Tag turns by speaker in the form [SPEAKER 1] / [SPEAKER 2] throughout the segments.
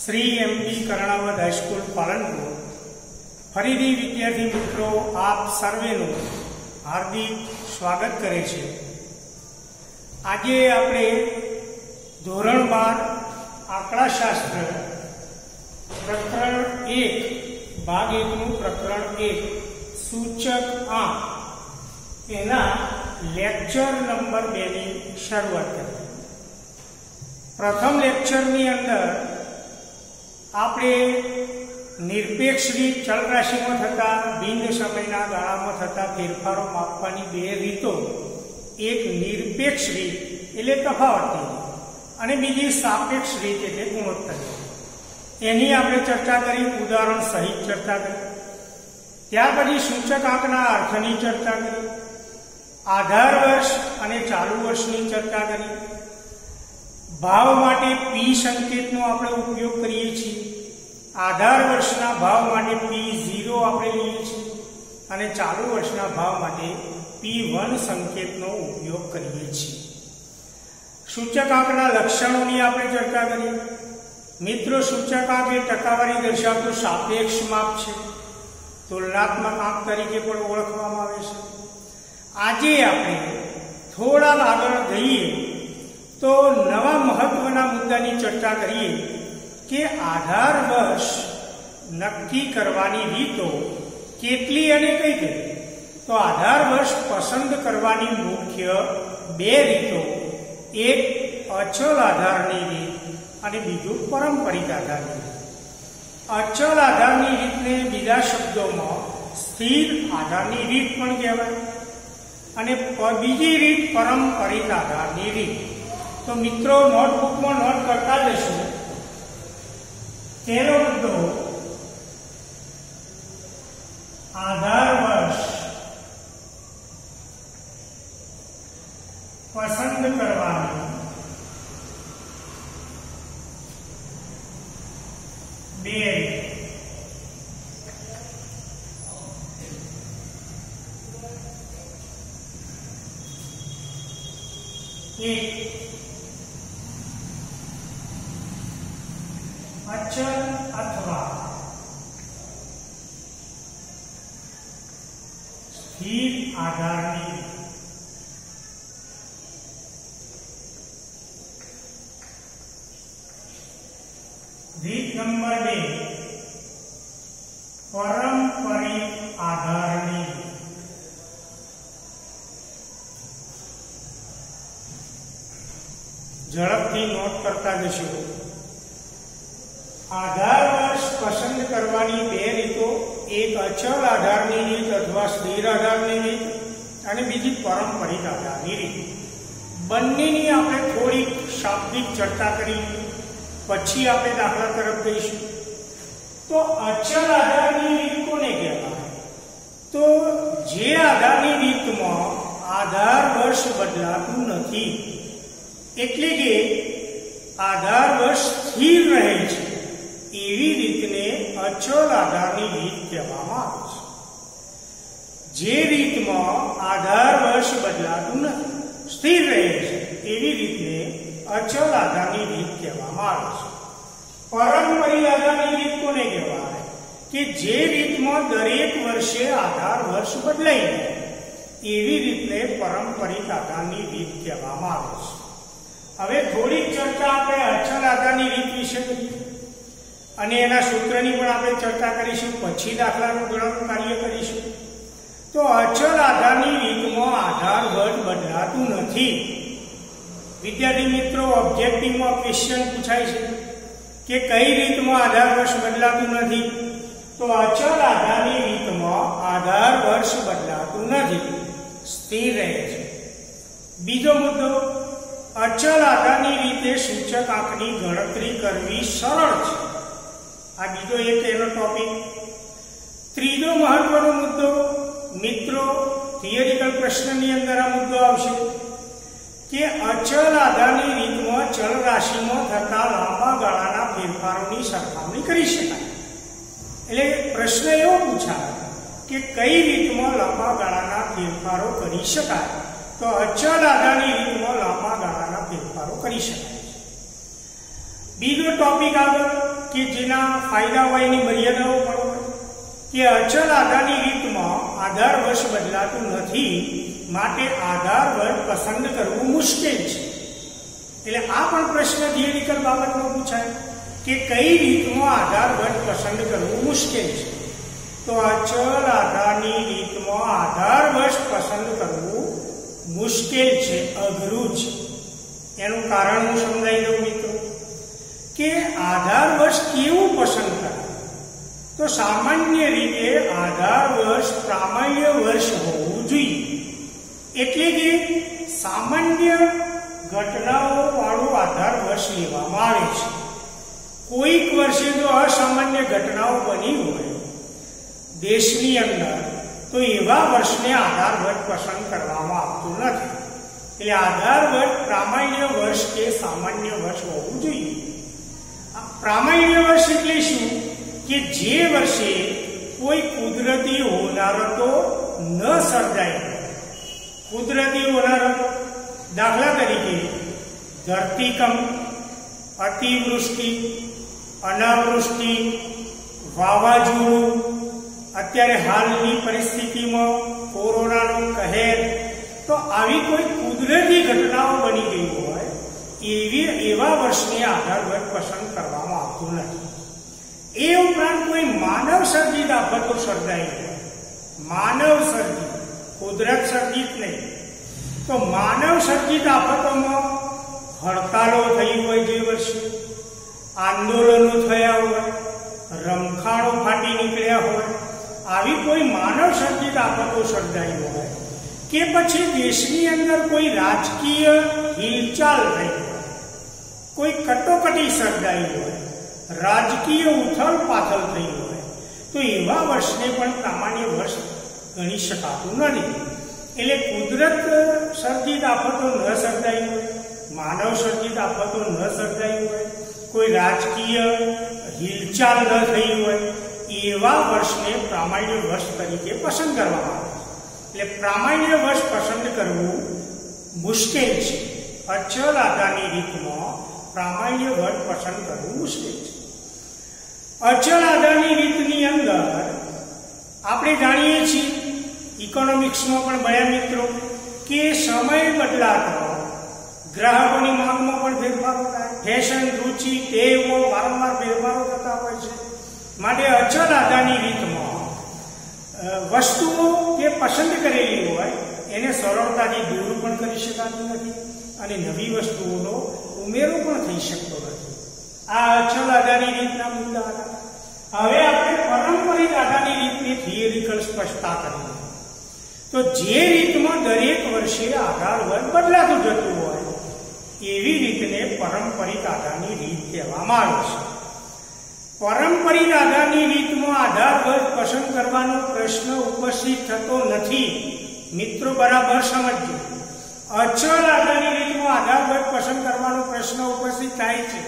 [SPEAKER 1] Shri MP Karnawat high school Palanpur Faridi विद्यार्थी मित्रों आप सर्वेनु हार्दिक स्वागत करे छे। आजे आपणे धोरण 12 आंकड़ाशास्त्र प्रकरण 1 भाग 1 नु प्रकरण 1 सूचक आंक एना लेक्चर नंबर 2 ની શરૂઆત કરીએ। प्रथम लेक्चर नी अंदर आपणे निरपेक्ष रीत चल राशि में थता भिन्न समयना गाळा में थता फेरफारो मापवानी बे रीतो, एक निरपेक्ष रीत एटले तफावतनी अने बीजी सापेक्ष रीत एटले गुणोत्तर। एनी आपणे चर्चा करी, उदाहरण सहित चर्चा करी। त्यार पछी सूचक आंकना अर्थनी चर्चा करी, आधार वर्ष अने चालू वर्षनी चर्चा करी। भाव माटे पी संकेतनो आपणे उपयोग करीए छीए। आधार वर्षना भाव माटे P0 आपणे लईए छीए अने चालू वर्षना भाव माटे P1 संकेतनो उपयोग करीए छीए। सूचक आंकना लक्षणोनी आपणे चर्चा करी। मित्रों, सूचक आंक ए टकावारी दर्शावतुं सापेक्ष माप छे, तुलनात्मक आंक तरीके पण ओळखवामां आवे छे। आजे आपणे थोड़ा આગળ જઈએ तो नवा महत्वना मुद्दानी चर्चा करिए कि आधार वर्ष नक्की करवानी रीतो केटली अने कई कई। तो आधार वर्ष पसंद करवानी मुख्य बे रीतो, एक अचल आधारनी रीत अने बीजू पारंपरिक आधारनी रीत। अचल आधारनी रीतने बीजा शब्दोमां स्थिर आधारनी रीत पण कहेवाय अने बीजी रीत पारंपरिक आधारनी रीत। तो मित्रों, नोटबुक में नोट करता जशो। पहलो मुद्दो आधार वर्ष पसंद करवानी बे एक अचल अथवा स्थिर आधारनी रीत नंबर 2 पारंपरिक आधारनी। झड़पथी नोट करता जशो। आधार वर्ष पसंद करवानी बे रीतो, एक अचल आधारनी रीत अथवा स्थिर आधारनी रीत अने बीजी पारंपरिक आधारनी रीत। बंनेनी आपणे थोड़ी शाब्दिक चर्चा करी, पछी आपणे दाखला तरफ जईशुं। तो अचल आधारनी रीत कोने कहेवाय? तो जे आधारनी रीतमां आधार वर्ष बदलातुं नथी, एटले के आधार वर्ष स्थिर रहे छे, एवी रीतने अचल आधारनी रीत कहेवामां आवे छे। जे रीतमां आधार वर्ष बदलातुं नथी, स्थिर रहे छे, एवी रीतने अचल आधारनी रीत कहेवामां आवे छे। पारंपरिक आधारनी रीत कोने कहेवाय? कि जे रीतमां दरेक वर्षे आधार वर्ष बदलाय जाय, एवी रीतने पारंपरिक आधारनी रीत कहेवामां आवे छे। हवे थोड़ी चर्चा आपणे अचल आधारनी रीत विषे करीए અને એના સૂત્રની પણ આપણે ચર્ચા કરીશું, પછી દાખલાનું ગણવાનું કાર્ય કરીશું। તો અચલ આધારની રીતમાં આધાર વર્ષ બદલાતું નથી। વિદ્યાર્થી મિત્રો, ઓબ્જેક્ટિવમાં ક્વેશ્ચન પૂછાય છે કે કઈ રીતમાં આધાર વર્ષ બદલાતું નથી? તો અચલ આધારની રીતમાં આધાર વર્ષ બદલાતું નથી, સ્થિર રહે છે। બીજો મુદ્દો, અચલ આધારની રીતે સૂચક આંકની ગણતરી કરવી સરળ છે। आ बीजो एक एनो टॉपिक। त्रीजो महत्वनो मुद्दो मित्रों, थियरिकल प्रश्ननी अंदर आ मुद्दो आवशे कि अचल आधारनी रीतमां चल राशिमां थता लांबा गाळाना फेरफारोनी सरखामणी करी शकाय। एटले प्रश्न एवो पूछाय कि कई रीतमां लांबा गाळाना फेरफारो करी शकाय? तो अचल आधारनी रीतमां लांबा गाळाना फेरफारो करी शकाय। बीजो टॉपिक आगळ કે જેના ફાયદા હોય એની મર્યાદાઓ પણ હોય કે અચલ આધારની રીતમાં આધાર વર્ષ બદલાતું નથી, માટે આધાર વર્ષ પસંદ કરવું મુશ્કેલ છે. એટલે આ પણ પ્રશ્ન થિયરિકલ બાબતમાં પૂછાય કે કઈ રીતમાં આધાર વર્ષ પસંદ કરવું મુશ્કેલ છે. તો અચલ આધારની રીતમાં આધાર વર્ષ પસંદ કરવું મુશ્કેલ છે, અઘરું છે. એનું કારણ હું સમજાવી દઉં મિત્રો કે આધાર વર્ષ કેવું પસંદ કરે. તો સામાન્ય રીતે આધાર વર્ષ પ્રામાણ્ય વર્ષ હોવું જોઈએ. એટલે કે સામાન્ય ઘટનાઓ વાળું આધાર વર્ષ લેવામાં આવે છે. કોઈક વર્ષે જો અસામાન્ય ઘટનાઓ બની હોય દેશની અંદર તો એવા વર્ષને આધાર વર્ષ પસંદ કરવામાં આવતું નથી. એટલે આધાર વર્ષ પ્રામાણ્ય વર્ષ કે સામાન્ય વર્ષ હોવું જોઈએ. પ્રામાણ્ય વર્ષ એટલે શું કે જે વર્ષે કોઈ કુદરતી હોનારતો ન સર્જાય. કુદરતી હોનારતો દાખલા તરીકે ધરતીકંપ, અતિવૃષ્ટિ, અનાવૃષ્ટિ, વાવાઝોડું, અત્યારે હાલની પરિસ્થિતિમાં કોરોનાનો કહેર, તો આવી કોઈ કુદરતી ઘટનાઓ બની ગઈ હોય એવા વર્ષને આધાર વર્ષ પસંદ કરવામાં આવતું નથી. એ ઉપરાંત કોઈ માનવ સર્જિત આફતો સર્જાઈ હોય, માનવ સર્જિત, કુદરત સર્જિત નહીં, તો માનવ સર્જિત આફતોમાં હડતાલો થઈ હોય, જે વર્ષે આંદોલનો થયા હોય, રમખાણો ફાટી નીકળ્યા હોય, આવી કોઈ માનવ સર્જિત આફતો સર્જાઈ હોય કે પછી દેશની અંદર કોઈ રાજકીય હિલચાલ થઈ હોય, કોઈ કટોકટી સર્જાઈ હોય, રાજકીય ઉથલ પાથલ થઈ હોય, તો એવા વર્ષને પણ સામાન્ય વર્ષ ગણી શકાતું નથી. એટલે કુદરત સર્જિત આફતો ન સર્જાઈ હોય, માનવ સર્જિત આફતો ન સર્જાઈ હોય, કોઈ રાજકીય હિલચાલ ન થઈ હોય, એવા વર્ષને પ્રામાણ્ય વર્ષ તરીકે પસંદ કરવામાં આવે. એટલે પ્રામાણ્ય વર્ષ પસંદ કરવું મુશ્કેલ છે. અચલ આધારની રીતમાં પ્રામાણ્ય વર્ષ પસંદ કરવું મુશ્કેલ છે. અચલ આધારની રીતની અંદર આપણે જાણીએ છીએ, ઇકોનોમિક્સમાં પણ ભણ્યા મિત્રો, કે સમય બદલાતો ગ્રાહકોની માંગમાં પણ ફેરફારો થાય, ફેશન, રુચિ, ટેવો વારંવાર ફેરફારો થતા હોય છે. માટે અચલ આધારની રીતમાં વસ્તુઓ જે પસંદ કરેલી હોય એને સરળતાથી દૂર પણ કરી શકાતી નથી અને નવી વસ્તુઓનો ઉમેરો પણ થઈ શકતો નથી. આ અચલ આધારની રીતના મુદ્દા હતા. હવે આપણે પરંપરિત આધારની રીતની થિયરિકલ સ્પષ્ટતા કરીએ. તો જે રીતમાં દરેક વર્ષે આધાર વર્ષ બદલાતું જતું હોય એવી રીતને પરંપરિત આધારની રીત કહેવામાં આવે છે. પરંપરિત આધારની રીતમાં આધાર વર્ષ પસંદ કરવાનો પ્રશ્ન ઉપસ્થિત થતો નથી. મિત્રો બરાબર સમજજો. અચલ આધારની રીતમાં આધાર વર્ષ પસંદ કરવાનો પ્રશ્ન ઉપસ્થિત થાય છે,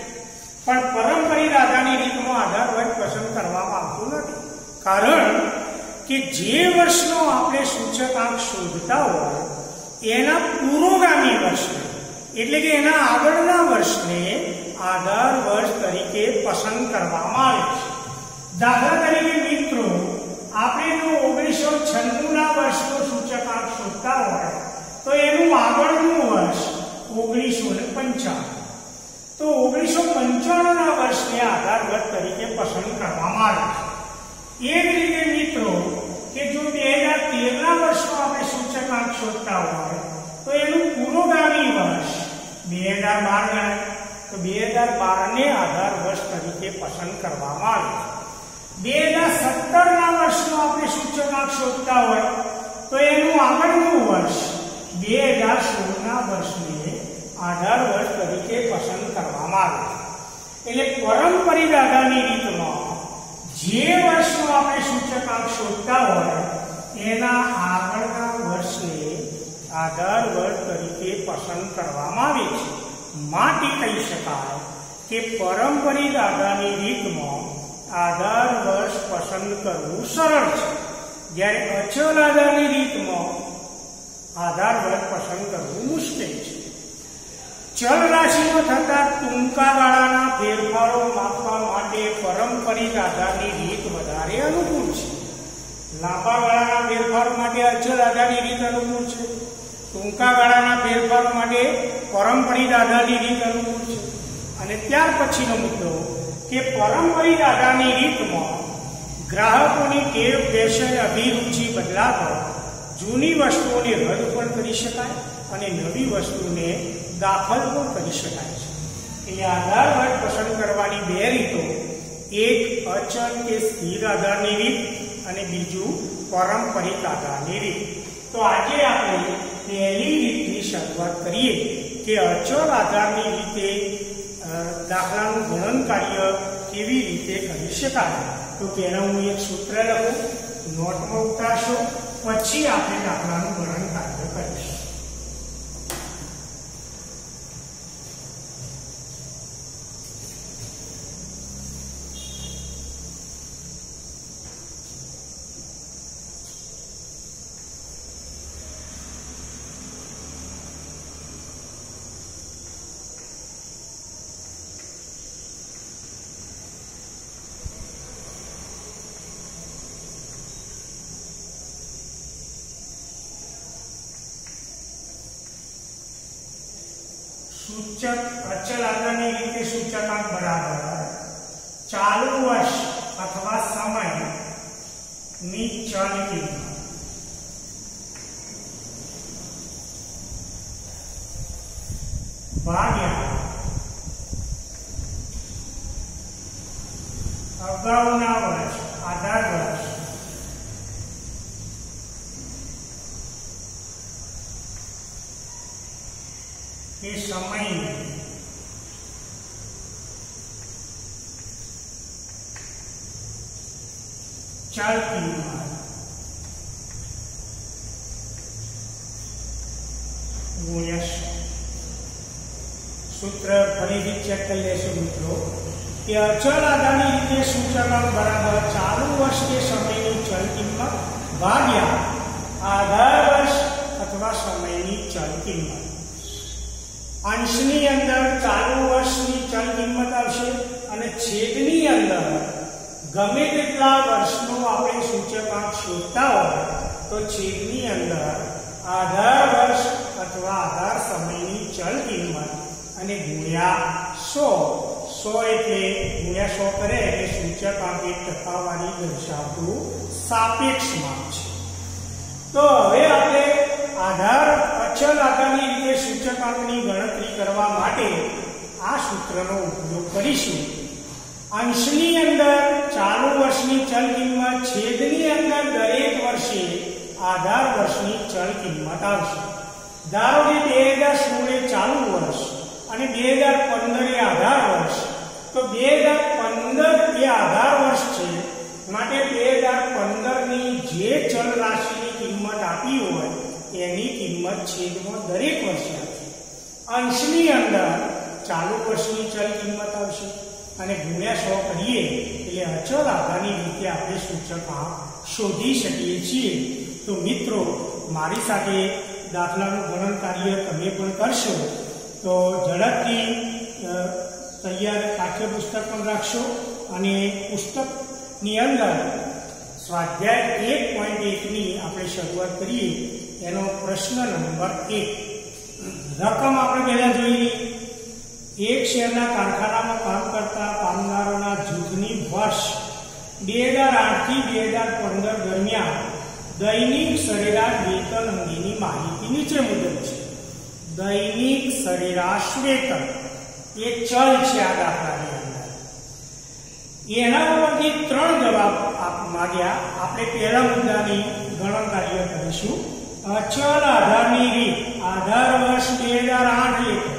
[SPEAKER 1] પણ પરંપરિત આધારની રીતમાં આધાર વર્ષ પસંદ કરવામાં આવતું નથી. કારણ કે જે વર્ષનો આપણે સૂચકાંક શોધતા હોય એના પૂર્વગામી વર્ષને, એટલે કે એના આગળના વર્ષને આધાર વર્ષ તરીકે પસંદ કરવામાં આવે છે. દાખલા તરીકે મિત્રો, આપણે જો 1996ના વર્ષનો સૂચકાંક શોધતા હોય તો એનું આગળનું વર્ષ 1955, તો 1995ના વર્ષને આધાર વર્ષ તરીકે પસંદ કરવામાં આવે છે. એ જ રીતે મિત્રો કે જો 2013ના વર્ષનો આપણે સૂચકાંક શોધતા હોય તો એનું પૂર્વગામી વર્ષ 2012 ગણાય, તો 2012ને આધાર વર્ષ તરીકે પસંદ કરવામાં આવે છે. 2017ના વર્ષનો આપણે સૂચકાંક શોધતા હોય તો એનું આગળનું વર્ષ 2016ના વર્ષને આધાર વર્ષ તરીકે પસંદ કરવામાં આવે છે. એટલે પરંપરિત આધારની રીતમાં જે વર્ષનો આપણે સૂચકાંક શોધતા હોય એના આગળના વર્ષને આધાર વર્ષ તરીકે પસંદ કરવામાં આવે છે. માટે કહી શકાય કે પરંપરિત આધારની રીતમાં આધાર વર્ષ પસંદ કરવું સરળ છે, જ્યારે અચલ આધારની રીતમાં આધાર વર્ષ પસંદ કરવું મુશ્કેલ છે. ચલ રાશિમાં થતા ટૂંકા ગાળાના ફેરફારો માપવા માટે પારંપરિક આધારની રીત વધારે અનુકૂળ છે. લાંબા ગાળાના ફેરફારો માટે અચલ આધારની રીત અનુકૂળ છે. ટૂંકા ગાળાના ફેરફારો માટે પારંપરિક આધારની રીત અનુકૂળ છે. અને ત્યાર પછીનો મુદ્દો કે પારંપરિક આધારની રીતમાં ગ્રાહકોની ટેવ, ફેશન, અભિરુચિ બદલાતા જૂની વસ્તુઓને રદ પણ કરી શકાય અને નવી વસ્તુને દાખલ પણ કરી શકાય છે. એટલે આધાર વર્ગ પસંદ કરવાની બે રીતો, એક અચલ કે સ્થિર આધારની રીત અને બીજું પારંપરિક આધારની રીત. તો આજે આપણે પહેલી રીતની શરૂઆત કરીએ કે અચલ આધારની રીતે દાખલાનું ગણન કાર્ય કેવી રીતે કરી શકાય. તો પહેલા હું એક સૂત્ર લખું, નોટમાં ઉતારશો, પછી આપણે દાખલાનું ગણન કાર્ય કરીશું. સૂચક અચલ આધારની રીતે સૂચકાંક બરાબર ચાલુ વર્ષ અથવા સમય ની ચલ કિંમત ભાગ્યા અગાઉના વર્ષ આધાર વર્ષ કે સમય ચલ કિંમત ગુણ્યા 100. સૂત્ર ફરીથી ચેક કરી લેશું મિત્રો કે અચળ આધારની રીતે સૂચકાંક બરાબર ચાલુ વર્ષ કે સમયની ચલ કિંમત ભાગ્યા આધાર વર્ષ અથવા સમયની ચલ કિંમત. અંશની અંદર ચાલુ વર્ષની ચલ કિંમત આવશે અને છેદની અંદર ગમે તેટલા વર્ષનું આપણે સૂચકાંક શોધતા હોય તો છેદની અંદર આધાર વર્ષ અથવા આધાર સમયની ચલ કિંમત અને ગુણ્યા 100 એટલે ગુણ્યા 100 કરે એટલે સૂચકાંક એક ટકાવારી દર્શાવતું સાપેક્ષ માપ છે. તો હવે આપણે આધાર અચલ આધારની રીતે સૂચકાંકની ગણતરી કરવા માટે આ સૂત્રનો ઉપયોગ કરીશું. અંશની અંદર ચાલુ વર્ષની ચલ કિંમત, છેદની અંદર દરેક વર્ષે આધાર વર્ષની ચલ કિંમત આવશે. ધારો કે 2016 એ ચાલુ વર્ષ અને 2015 એ આધાર વર્ષ, તો 2015 એ આધાર વર્ષ છે માટે 2015 ની જે ચલ રાશિની કિંમત આપી હોય એની કિંમત છેદમાં દરેક વર્ષે આવશે. અંશની અંદર ચાલુ વર્ષની ચલ કિંમત આવશે અને ગુણ્યા 100 કરીએ એટલે અચલ આધારની રીતે આપણે સૂચકાંક શોધી શકીએ છીએ. તો મિત્રો મારી સાથે દાખલાનું ગણન કાર્ય તમે પણ કરશો તો ઝડપથી તૈયાર પાઠ્યપુસ્તક પણ રાખશો અને પુસ્તકની અંદર સ્વાધ્યાય 1.1 ની આપણે શરૂઆત કરીએ. એનો પ્રશ્ન નંબર 1. રકમ આપણે પહેલા જોઈ એક શહેરના કારખાનામાં કામ કરતા કામદારોના જૂથની વર્ષ 2008 થી 2015 દરમિયાન દૈનિક સરેરાશ વેતન અંગેની માહિતી નીચે મુજબ છે. દૈનિક સરેરાશ વેતન એ ચલ છે આ દાખલાની અંદર. એના પરથી 3 જવાબ માંગ્યા. આપણે પહેલા મુદ્દાની ગણન કાર્ય કરીશું. અચલ આધારની રીત આધાર વર્ષ 2008 લેખો,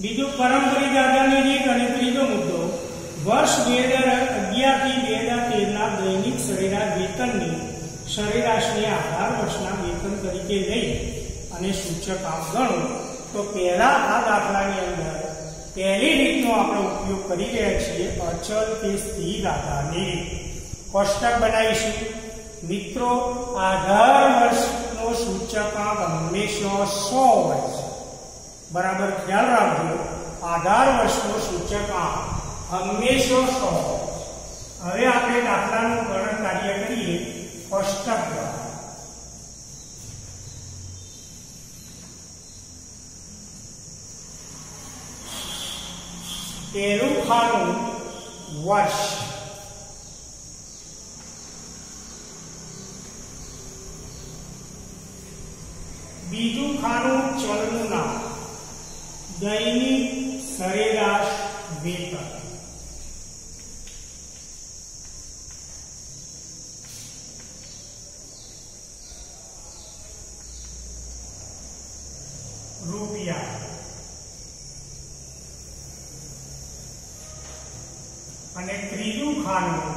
[SPEAKER 1] બીજું પારંપરિક આધારની રીત અને ત્રીજો મુદ્દો વર્ષ 2011 થી 2013 ના દૈનિક સરેરાશ વેતનની સરેરાશને આધાર વર્ષના વેતન તરીકે લઈ અને સૂચકાંક ગણો. તો પહેલા આ દાખલાની અંદર પહેલી રીતનો આપણે ઉપયોગ કરી રહ્યા છીએ અચલ કે સ્થિર આધારની રીત. કોષ્ટક બનાવીશું. મિત્રો આધાર વર્ષનો સૂચકાંક હંમેશા 100 હોય છે. બરાબર ખ્યાલ રાખજો, આધાર વર્ષનો સૂચકાંક હંમેશા 100. હવે આપણે દાખલાનું ગણન કાર્ય કરીએ કોષ્ટક દ્વારા. પહેલું ખાનું વર્ષ, બીજું ખાનું ચલનું નામ, દૈનિક સરેરાશ વેતન, રૂપિયા, અને ત્રીજું ખાનું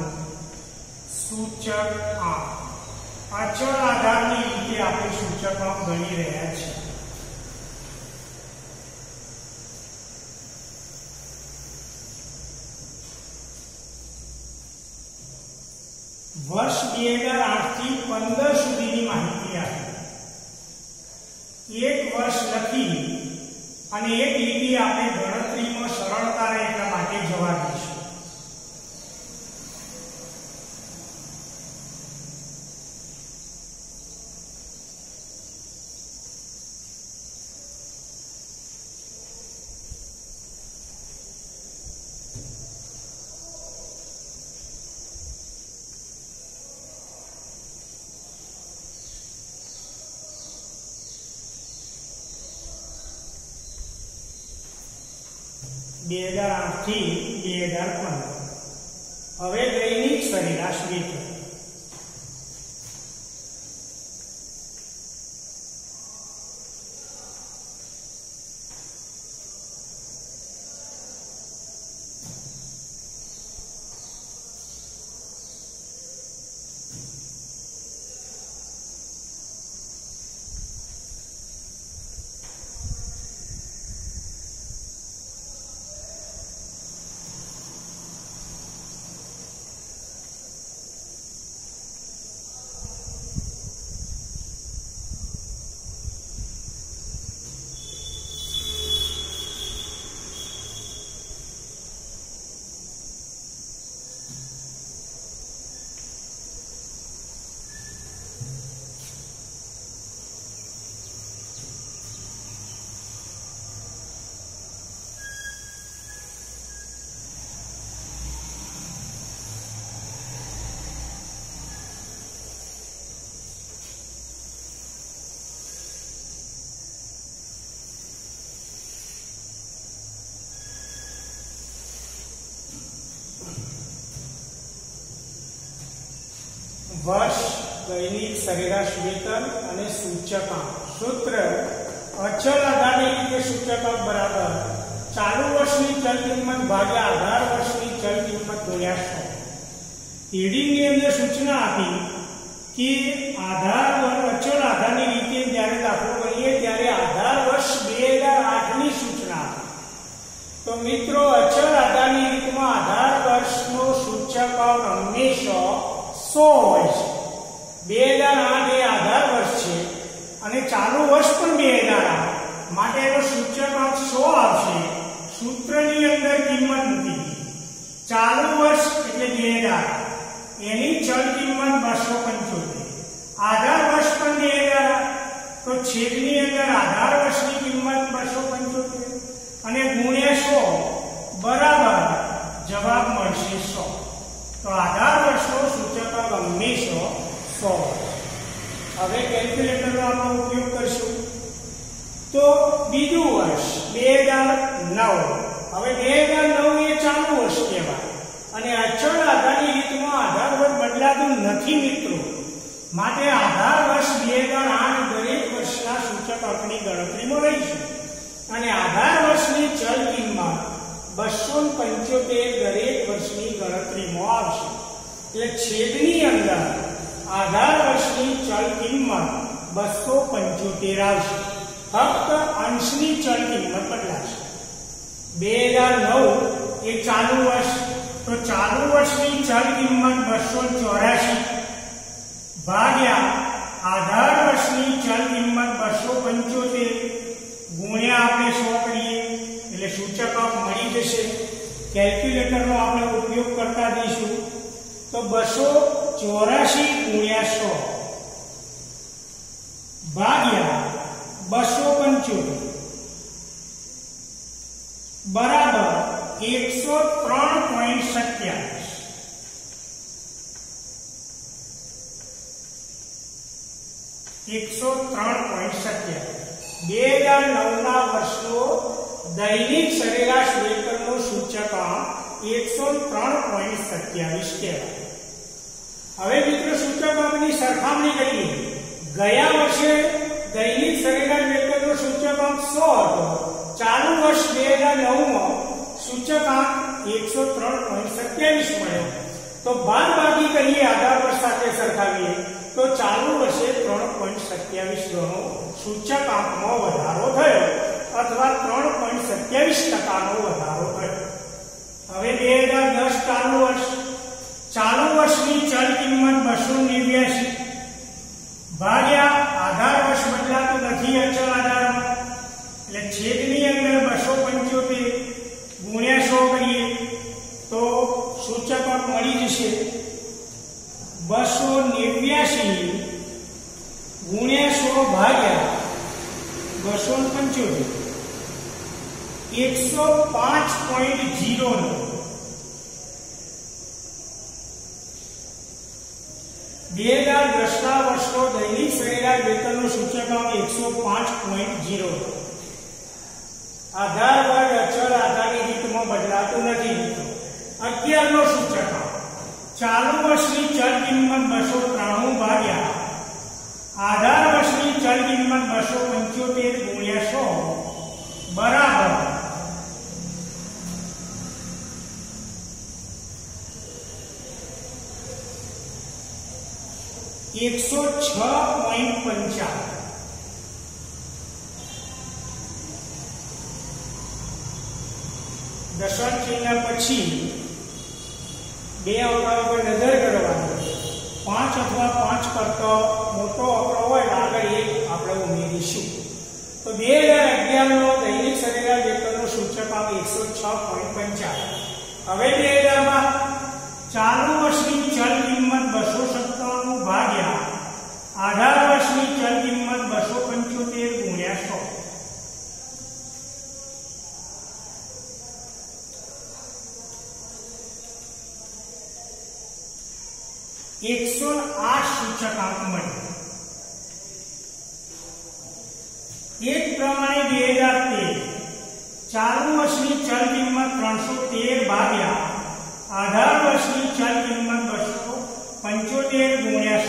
[SPEAKER 1] સૂચક આંક. અચળ આધારની રીતે આપણે સૂચક આંક ગણી રહ્યા છીએ. વર્ષ 2008 થી 15 સુધીની માહિતી આપી. એક વર્ષ લખી અને એક લીટી આપણે ગણતરીમાં સરળતા રહે એટલા માટે જવા દઈશું. બે 2008 થી 2015. હવે દૈનિક સરેરાશ વેતન. વર્ષ, દૈનિક સરેરાશ વેતન અને સૂચકાંક. સૂત્ર અચલ આધારની રીતે સૂચકાંક બરાબર ચાલુ વર્ષની ચલ કિંમત ભાગ્યા આધાર વર્ષની ચલ કિંમત ગુણ્યા 100. હેડિંગની અંદર સૂચના આપી કે અચલ આધારની રીતે જ્યારે દાખલો ગણીએ ત્યારે આધાર વર્ષ 2008 ની સૂચના આપી. તો મિત્રો અચલ આધારની રીતમાં આધાર વર્ષનો સૂચકાંક હંમેશા 100 હોય છે. 2008 એ આધાર વર્ષ છે અને ચાલુ વર્ષ પણ 2008 માટે એનો સૂચકાંક 100 આવશે. સૂત્રની અંદર કિંમત મૂકી. ચાલુ વર્ષ એટલે 2008, એની ચલ કિંમત 275. આધાર વર્ષ પણ 2008, તો છેદની અંદર આધાર વર્ષની કિંમત 275 અને ગુણ્યા 100 બરાબર જવાબ મળશે 100. તો આધાર વર્ષનો સૂચકાંક હંમેશા 100. હવે કેલ્ક્યુલેટરનો આપણે ઉપયોગ કરશું. તો બીજું વર્ષ 2009. હવે 2009 એ ચાલુ વર્ષ કહેવાય અને અચળ આધારની રીતમાં આધાર વર્ષ બદલાતું નથી મિત્રો. માટે આધાર વર્ષ 2008 દરેક વર્ષના સૂચકાંકની ગણતરીમાં લઈશું અને આધાર વર્ષની ચલ કિંમત 275 દરેક વર્ષની ગણતરીમાં આવશે. એટલે છેદની અંદર આધાર વર્ષની ચલ કિંમત 275 આવશે. ફક્ત અંશની ચલ કિંમત બદલાશે. 2009 એ ચાલુ વર્ષ, તો ચાલુ વર્ષની ચલ કિંમત 284 ભાગ્યા આધાર વર્ષની ચલ કિંમત 275 ગુણ્યા આપણે 100 કરીએ એટલે સૂચકાંક મળી જશે. કેલ્ક્યુલેટરનો આપણે ઉપયોગ કરતા જઈશું. તો 284 ગુણ્યા 100 ભાગ્યા 275 બરાબર 103.27. 2009 ના વર્ષનો દૈનિક સરેરાશ વેતનનો સૂચકાંક 103.27 કહેવાય. હવે મિત્રો સૂચકાંકની સરખામણી કરીએ. ગયા વર્ષે દૈનિક સરેરાશ વેતનનો સૂચકાંક 100 હતો. ચાલુ વર્ષ 2009 માં સૂચકાંક 103.27 મળ્યો. તો બાદબાકી કરીએ, આધાર વર્ષ સાથે સરખાવીએ તો ચાલુ વર્ષે 3.27 ગણો સૂચકાંકમાં વધારો થયો અથવા 3.27% વધારો થયો. હવે 2010 ચાલુ વર્ષની ચલ કિંમત 289 ભાગ્યા આધાર વર્ષ બદલાતું નથી અચળ આધારમાં, એટલે છેદની અંદર 275 ગુણ્યા 100 કરીએ તો સૂચકાંક મળી જશે 289 ગુણ્યા 100 ભાગ્યા 275 105.09. બે 2010 ના વર્ષનો દૈનિક સરેરાશ વેતનનો સૂચકાંક 105.0. આધાર વર્ગ અચળ આધારની રીતમાં બદલાતું નથી. 11 નો સૂચકાંક ચાલુ વર્ષની ચલ કિંમત 293 ભાગ્યા આધાર વર્ષની ચલ કિંમત 275 ગુણ્યા 100 બરાબર 106.55. દશાંશ ચિહ્ન પછી બે આંકડા પર નજર કરવાની. 5 અથવા 5 કરતો મોટો આંકડો હોય તો આગળ એક આપણે ઉમેરીશું. તો 2011 નો દૈનિક સરેરાશ વેતનનો સૂચકાંક 106.55. હવે 2000 માં ચાલુ વર્ષની ચલ કિંમત 297 ભાગ્યા આધાર વર્ષની ચલ કિંમત 275 ગુણ્યા 100 108 સૂચકાંક મળ્યો. એક પ્રમાણે 2013 ચાલુ વર્ષની ચલ કિંમત 313 ભાગ્યા આધાર વર્ષની ચલ કિંમત 275 ગુણ્યા 100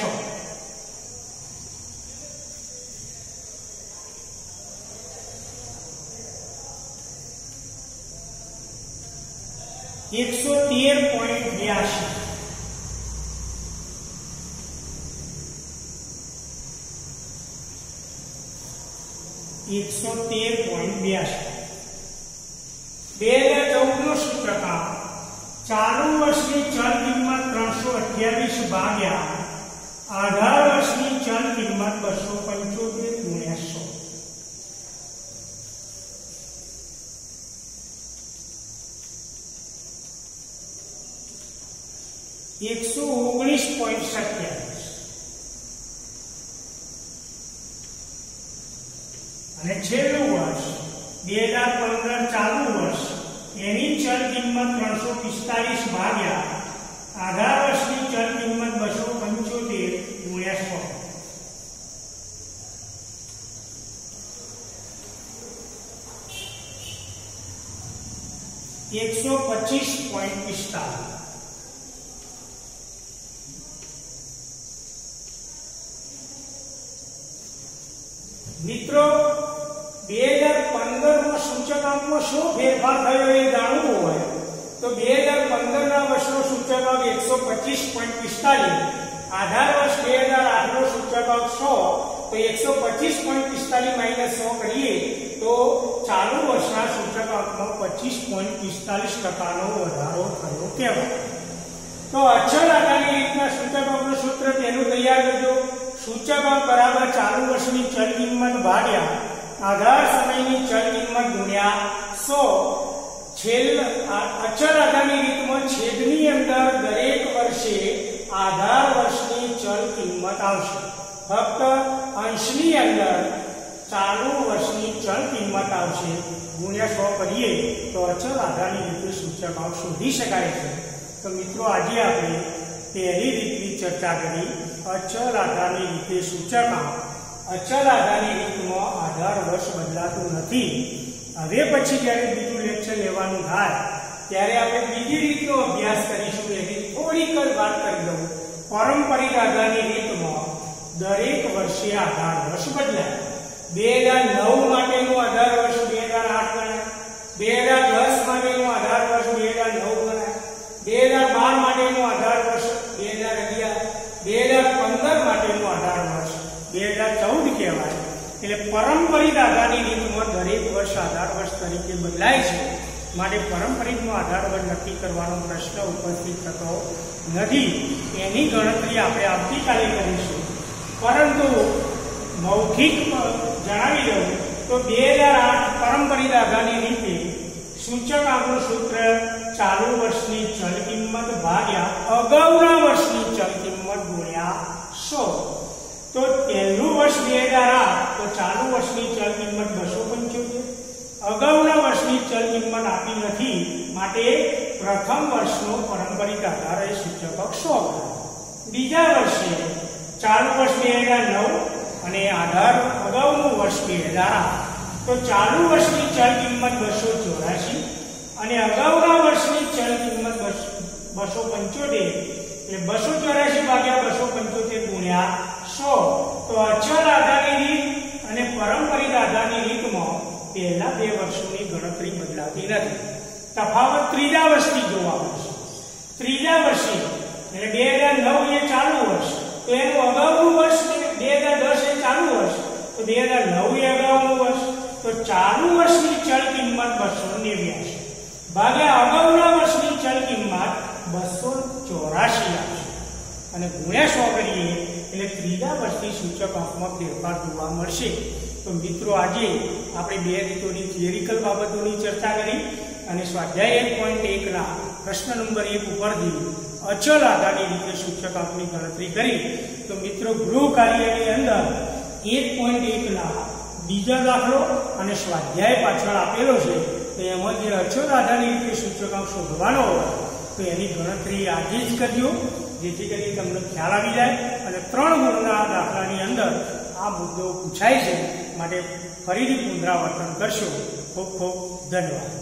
[SPEAKER 1] 113.82. બે 2014 નો સૂચકાંક ચાલુ વર્ષની ચલ કિંમત 328 ભાગ્યા આધાર વર્ષની ચલ કિંમત 275 ગુણ્યા 100 119.27. અને છેલ્લું વર્ષ 2015 ચાલુ વર્ષ એની ચલ કિંમત 345 ભાગ્યા આધાર વર્ષની ચલ કિંમત 275 ગુણ્યા 100 125.45. મિત્રો 2015 માં સૂચકાંકમાં શું ફેરફાર થયો એ જાણવું હોય તો 2015 ના વર્ષનો સૂચકાંક 125.45, આધાર વર્ષ 2008 નો સૂચકાંક 100, તો 125.45 માઈનસ 100 કરીએ તો ચાલુ વર્ષના સૂચકાંકમાં 25.45% નો વધારો થયો કહેવાય. તો અચળ આધારની રીતના સૂચકાંકનું સૂત્ર તેનું તૈયાર કરજો. સૂચકાંક બરાબર ચાલુ વર્ષની ચલ કિંમત ભાગ્યા આધાર સમયની ચલ કિંમત ગુણ્યા 100. અચળ આધારની રીતમાં છેદની અંદર દરેક વર્ષે આધાર વર્ષની ચલ કિંમત આવશે. ફક્ત અંશની અંદર ચાલુ વર્ષની ચલ કિંમત આવશે. ગુણ્યા 100 કરીએ તો અચલ આધારની રીતે સૂચકાંક શોધી શકાય છે. તો મિત્રો આજે આપણે પહેલી રીતની ચર્ચા કરી, અચલ આધારની રીતે સૂચકાંક. અચલ આધારની રીતમાં આધાર વર્ષ બદલાતું નથી. હવે પછી જ્યારે બીજું લેક્ચર લેવાનું થાય ત્યારે આપણે બીજી રીતનો અભ્યાસ કરીશું. એની થોડીક જ વાત કરી દઉં. પારંપરિક આધારની રીતમાં દરેક વર્ષે આધાર વર્ષ બદલાય. 2009 માટેનું આધાર વર્ષ 2008 ગણાય, 2010 માટેનું આધાર વર્ષ 2009 ગણાય, 2012 માટેનું આધાર વર્ષ 2011, 2015 માટેનું આધાર વર્ષ 2014 કહેવાય. એટલે પારંપરિક આધારની રીતમાં દરેક વર્ષ આધાર વર્ષ તરીકે બદલાય છે. માટે પારંપરિકનો આધાર વર્ષ નક્કી કરવાનો પ્રશ્ન ઉપસ્થિત થતો નથી. એની ગણતરી આપણે આવતીકાલે કરીશું. પરંતુ મૌખિક જણાવી દઉં તો 2008 પારંપરિક આધારની રીતે સૂચકાંકનું સૂત્ર ચાલુ વર્ષની ચલ કિંમત ભાગ્યા અગાઉના વર્ષની ચલ કિંમત ગુણ્યા 100. તો પહેલું વર્ષ 2008 તો ચાલુ વર્ષની ચલ કિંમત 275. અગાઉના વર્ષની ચલ કિંમત આપી નથી, માટે પ્રથમ વર્ષનો પારંપરિક આધાર એ સૂચકાંક 100. બીજા વર્ષે ચાલુ વર્ષ 2009 અને આધાર અગાઉનું વર્ષ 2008. તો ચાલુ વર્ષની ચલ કિંમત 284 અને અગાઉના વર્ષની ચલ કિંમત 275. એટલે 284 ભાગ્યા 275 ગુણ્યા 100. તો અચલ આધારની રીત અને પારંપરિક આધારની રીતમાં પહેલા બે વર્ષોની ગણતરી બદલાતી નથી. તફાવત ત્રીજા વર્ષથી જોવા મળશે. ત્રીજા વર્ષે એટલે 2009 એ ચાલુ વર્ષ, તો એનું અગાઉનું વર્ષ 2010 એ ચાલુ વર્ષ, તો 2009 એ અગાઉનું વર્ષ. તો ચાલુ વર્ષની ચલ કિંમત 289 ભાગ્યા અગાઉના વર્ષની ચલ કિંમત 284 આવશે અને ગુણ્યા 100 કરીએ એટલે ત્રીજા વર્ષની સૂચકાંકમાં ફેરફાર જોવા મળશે. તો મિત્રો આજે આપણે બે રીતોની થિયરિકલ બાબતોની ચર્ચા કરી અને સ્વાધ્યાય 1.1 ના પ્રશ્ન નંબર 1 ઉપરથી અચલ આધારની રીતે સૂચકાંકની ગણતરી કરી. તો મિત્રો ગૃહ કાર્યની અંદર 1.1 ના બીજા દાખલો અને સ્વાધ્યાય પાછળ આપેલો છે. તો એમાં જે અચલ આધારની રીતે સૂચકાંક શોધવાનો હોય તો એની ગણતરી આજે જ કરજો, જેથી કરી તમને ખ્યાલ આવી જાય અને 3 ગુણના દાખલાની અંદર આ મુદ્દો પૂછાય છે. માટે ફરીથી પુનરાવર્તન કરશો. ખૂબ ખૂબ ધન્યવાદ.